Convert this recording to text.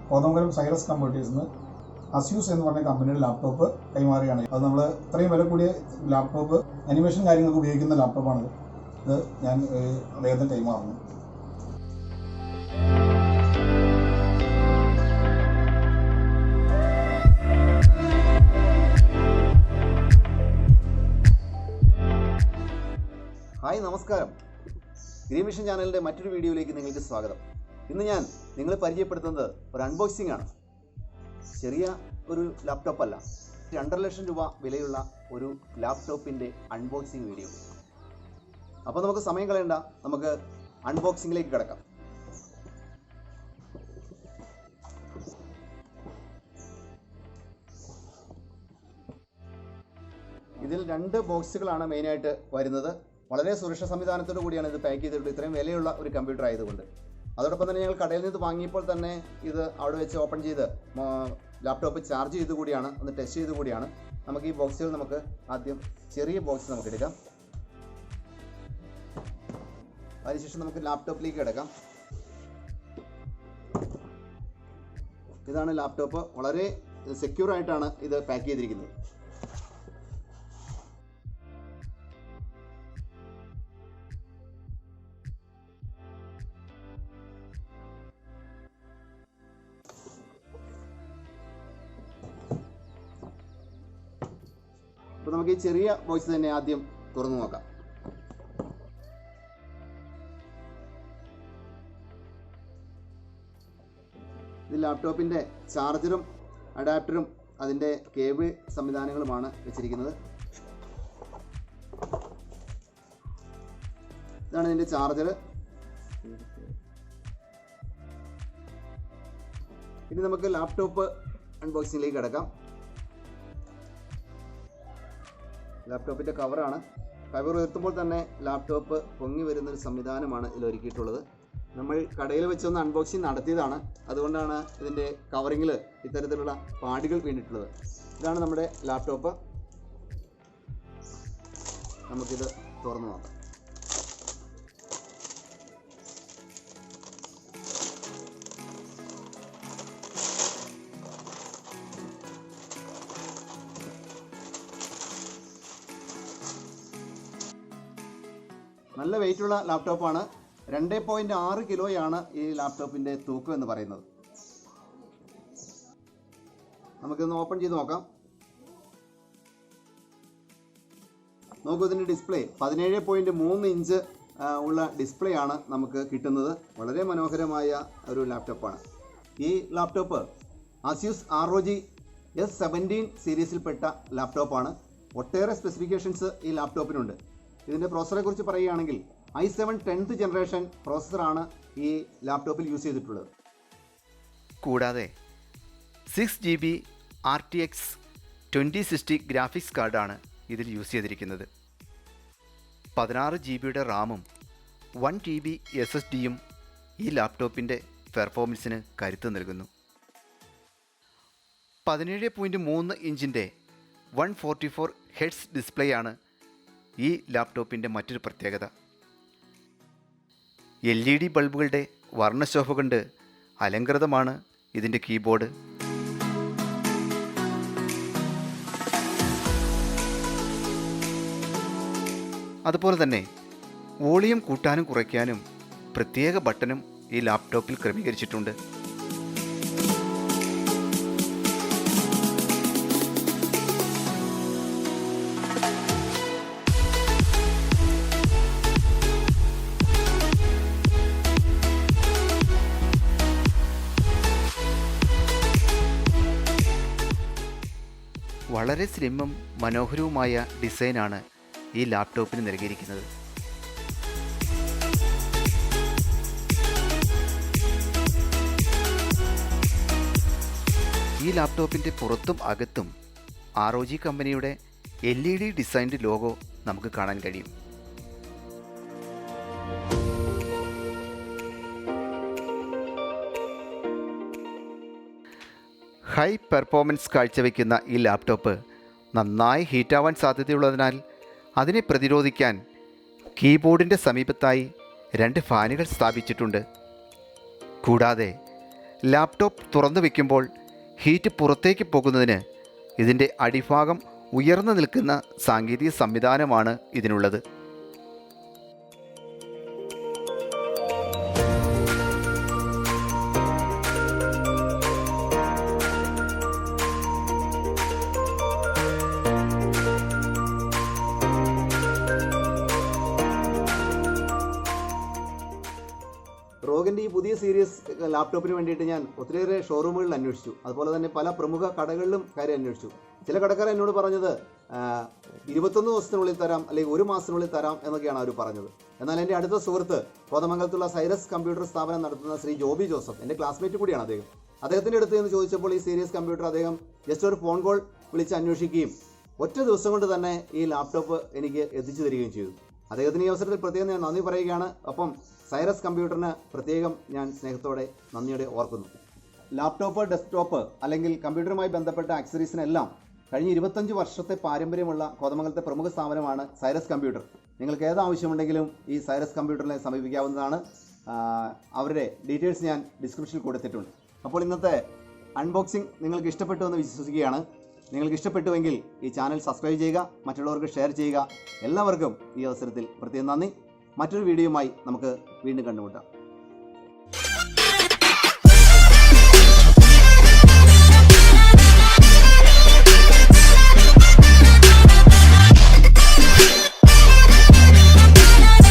Kothamangalam Cyrus കമ്പ്യൂട്ടേഴ്സിന് Asus എന്ന് പറഞ്ഞ കമ്പനിയുടെ ലാപ്ടോപ്പ് കൈമാറുകയാണ്. അത് നമ്മൾ ഇത്രയും വില കൂടിയ ലാപ്ടോപ്പ് അനിമേഷൻ കാര്യങ്ങൾക്ക് ഉപയോഗിക്കുന്ന ലാപ്ടോപ്പാണിത്. ഇത് ഞാൻ അദ്ദേഹത്തിന് കൈമാറുന്നു. ഹായ്, നമസ്കാരം. ഗ്രീൻ വിഷൻ ചാനലിൻ്റെ മറ്റൊരു വീഡിയോയിലേക്ക് നിങ്ങൾക്ക് സ്വാഗതം. ഇന്ന് ഞാൻ നിങ്ങളെ പരിചയപ്പെടുത്തുന്നത് ഒരു അൺബോക്സിംഗ് ആണ്. ചെറിയ ഒരു ലാപ്ടോപ്പ് അല്ല, 2.5 ലക്ഷം രൂപ വിലയുള്ള ഒരു ലാപ്ടോപ്പിൻ്റെ അൺബോക്സിംഗ് വീഡിയോ. അപ്പോൾ നമുക്ക് സമയം കളയണ്ട, നമുക്ക് അൺബോക്സിങ്ങിലേക്ക് കിടക്കാം. ഇതിൽ 2 ബോക്സുകളാണ് മെയിനായിട്ട് വരുന്നത്. വളരെ സുരക്ഷാ സംവിധാനത്തോടു കൂടിയാണ് ഇത് പാക്ക് ചെയ്തിട്ടുള്ളത്, ഇത്രയും വിലയുള്ള ഒരു കമ്പ്യൂട്ടർ ആയതുകൊണ്ട്. അതോടൊപ്പം തന്നെ ഞങ്ങൾ കടയിൽ നിന്ന് വാങ്ങിയപ്പോൾ തന്നെ ഇത് അവിടെ വെച്ച് ഓപ്പൺ ചെയ്ത് ലാപ്ടോപ്പ് ചാർജ് ചെയ്ത് കൂടിയാണ്, ഒന്ന് ടെസ്റ്റ് ചെയ്ത് കൂടിയാണ്. നമുക്ക് ഈ ബോക്സുകൾ നമുക്ക് ആദ്യം ചെറിയ ബോക്സ് നമുക്ക് എടുക്കാം. അതിനുശേഷം നമുക്ക് ലാപ്ടോപ്പിലേക്ക് കിടക്കാം. ഇതാണ് ലാപ്ടോപ്പ്. വളരെ സെക്യൂർ ആയിട്ടാണ് ഇത് പാക്ക് ചെയ്തിരിക്കുന്നത്. അപ്പോൾ നമുക്ക് ഈ ചെറിയ ബോക്സ് തന്നെ ആദ്യം തുറന്നു നോക്കാം. ഇത് ലാപ്ടോപ്പിൻ്റെ ചാർജറും അഡാപ്റ്ററും അതിൻ്റെ കേബിൾ സംവിധാനങ്ങളുമാണ് വെച്ചിരിക്കുന്നത്. ഇതാണ് ഇതിൻ്റെ ചാർജർ. ഇനി നമുക്ക് ലാപ്ടോപ്പ് അൺബോക്സിങ്ങിലേക്ക് കിടക്കാം. ലാപ്ടോപ്പിൻ്റെ കവറാണ്. കവർ ഉയർത്തുമ്പോൾ തന്നെ ലാപ്ടോപ്പ് പൊങ്ങി വരുന്നൊരു സംവിധാനമാണ് ഇതിൽ ഒരുക്കിയിട്ടുള്ളത്. നമ്മൾ കടയിൽ വെച്ചൊന്ന് അൺബോക്സിങ് നടത്തിയതാണ്, അതുകൊണ്ടാണ് ഇതിൻ്റെ കവറിങ്ങിൽ ഇത്തരത്തിലുള്ള പാടുകൾ വീണിട്ടുള്ളത്. ഇതാണ് നമ്മുടെ ലാപ്ടോപ്പ്. നമുക്കിത് തുറന്നു നോക്കാം. നല്ല വെയിറ്റുള്ള ലാപ്ടോപ്പാണ്. 2.6 കിലോയാണ് ഈ ലാപ്ടോപ്പിൻ്റെ തൂക്കം എന്ന് പറയുന്നത്. നമുക്കിതൊന്ന് ഓപ്പൺ ചെയ്ത് നോക്കാം. നോക്കൂ, ഇതിൻ്റെ ഡിസ്പ്ലേ 17.3 ഇഞ്ച് ഉള്ള ഡിസ്പ്ലേ ആണ് നമുക്ക് കിട്ടുന്നത്. വളരെ മനോഹരമായ ഒരു ലാപ്ടോപ്പാണ്. ഈ ലാപ്ടോപ്പ് Asus Rog S17 സീരീസിൽപ്പെട്ട ലാപ്ടോപ്പാണ്. ഒട്ടേറെ സ്പെസിഫിക്കേഷൻസ് ഈ ലാപ്ടോപ്പിനുണ്ട്. ഇതിൻ്റെ പ്രോസസറെ കുറിച്ച് പറയുകയാണെങ്കിൽ i7 10th ജനറേഷൻ പ്രോസസ്സറാണ് ഈ ലാപ്ടോപ്പിൽ യൂസ് ചെയ്തിട്ടുള്ളത്. കൂടാതെ 6GB RTX 2060 ഗ്രാഫിക്സ് കാർഡാണ് ഇതിൽ യൂസ് ചെയ്തിരിക്കുന്നത്. 16 GB റാമും 1 TB SSDയും ഈ ലാപ്ടോപ്പിൻ്റെ പെർഫോമൻസിന് കരുത്ത് നൽകുന്നു. 17.3 ഇഞ്ചിൻ്റെ 144 Hz ഡിസ്പ്ലേയാണ് ഈ ലാപ്ടോപ്പിൻ്റെ മറ്റൊരു പ്രത്യേകത. LED ബൾബുകളുടെ വർണ്ണശോഭ കൊണ്ട് അലങ്കൃതമാണ് ഇതിൻ്റെ കീബോർഡ്. അതുപോലെ തന്നെ വോളിയം കൂട്ടാനും കുറയ്ക്കാനും പ്രത്യേക ബട്ടണും ഈ ലാപ്ടോപ്പിൽ ക്രമീകരിച്ചിട്ടുണ്ട്. വളരെ സ്ലിമ്മും മനോഹരവുമായ ഡിസൈനാണ് ഈ ലാപ്ടോപ്പിന് നൽകിയിരിക്കുന്നത്. ഈ ലാപ്ടോപ്പിൻ്റെ പുറത്തും അകത്തും ROG കമ്പനിയുടെ LED ഡിസൈൻഡ് ലോഗോ നമുക്ക് കാണാൻ കഴിയും. ഹൈ പെർഫോമൻസ് കാഴ്ചവെക്കുന്ന ഈ ലാപ്ടോപ്പ് നന്നായി ഹീറ്റാവാൻ സാധ്യതയുള്ളതിനാൽ അതിനെ പ്രതിരോധിക്കാൻ കീബോർഡിൻ്റെ സമീപത്തായി 2 ഫാനുകൾ സ്ഥാപിച്ചിട്ടുണ്ട്. കൂടാതെ ലാപ്ടോപ്പ് തുറന്നു വയ്ക്കുമ്പോൾ ഹീറ്റ് പുറത്തേക്ക് പോകുന്നതിന് ഇതിൻ്റെ അടിഭാഗം ഉയർന്നു നിൽക്കുന്ന സാങ്കേതിക സംവിധാനമാണ് ഇതിനുള്ളത്. റോഗിൻ്റെ ഈ പുതിയ സീരീസ് ലാപ്ടോപ്പിന് വേണ്ടിയിട്ട് ഞാൻ ഒത്തിരിയേറെ ഷോറൂമുകളിൽ അന്വേഷിച്ചു. അതുപോലെ തന്നെ പല പ്രമുഖ കടകളിലും കയറി അന്വേഷിച്ചു. ചില കടക്കാർ എന്നോട് പറഞ്ഞത് 21 ദിവസത്തിനുള്ളിൽ തരാം, അല്ലെങ്കിൽ 1 മാസത്തിനുള്ളിൽ തരാം എന്നൊക്കെയാണ് അവർ പറഞ്ഞത്. എന്നാൽ എൻ്റെ അടുത്ത സുഹൃത്ത് കോതമംഗലത്തുള്ള സൈറസ് കമ്പ്യൂട്ടർ സ്ഥാപനം നടത്തുന്ന ശ്രീ ജോബി ജോസഫ്, എൻ്റെ ക്ലാസ്മേറ്റ് കൂടിയാണ് അദ്ദേഹം. അദ്ദേഹത്തിൻ്റെ അടുത്ത് നിന്ന് ചോദിച്ചപ്പോൾ ഈ സീരീസ് കമ്പ്യൂട്ടർ അദ്ദേഹം ജസ്റ്റ് ഒരു ഫോൺ കോൾ വിളിച്ച് അന്വേഷിക്കുകയും ഒറ്റ ദിവസം കൊണ്ട് തന്നെ ഈ ലാപ്ടോപ്പ് എനിക്ക് എത്തിച്ചു തരികയും ചെയ്തു. അദ്ദേഹത്തിന് ഈ അവസരത്തിൽ പ്രത്യേകം ഞാൻ നന്ദി പറയുകയാണ്. ഒപ്പം സൈറസ് കമ്പ്യൂട്ടറിന് പ്രത്യേകം ഞാൻ സ്നേഹത്തോടെ നന്ദിയോടെ ഓർക്കുന്നു. ലാപ്ടോപ്പ്, ഡെസ്ക്ടോപ്പ് അല്ലെങ്കിൽ കമ്പ്യൂട്ടറുമായി ബന്ധപ്പെട്ട ആക്സസറീസിനെല്ലാം കഴിഞ്ഞ 25 വർഷത്തെ പാരമ്പര്യമുള്ള കോതമംഗലത്തെ പ്രമുഖ സ്ഥാപനമാണ് സൈറസ് കമ്പ്യൂട്ടർ. നിങ്ങൾക്ക് ഏത് ആവശ്യമുണ്ടെങ്കിലും ഈ സൈറസ് കമ്പ്യൂട്ടറിനെ സമീപിക്കാവുന്നതാണ്. അവരുടെ ഡീറ്റെയിൽസ് ഞാൻ ഡിസ്ക്രിപ്ഷനിൽ കൊടുത്തിട്ടുണ്ട്. അപ്പോൾ ഇന്നത്തെ അൺബോക്സിംഗ് നിങ്ങൾക്ക് ഇഷ്ടപ്പെട്ടു എന്ന് വിശ്വസിക്കുകയാണ്. നിങ്ങൾക്ക് ഇഷ്ടപ്പെട്ടുവെങ്കിൽ ഈ ചാനൽ സബ്സ്ക്രൈബ് ചെയ്യുക, മറ്റുള്ളവർക്ക് ഷെയർ ചെയ്യുക. എല്ലാവർക്കും ഈ അവസരത്തിൽ പ്രത്യേകം നന്ദി. മറ്റൊരു വീഡിയോയുമായി നമുക്ക് വീണ്ടും കണ്ടുമുട്ടാം.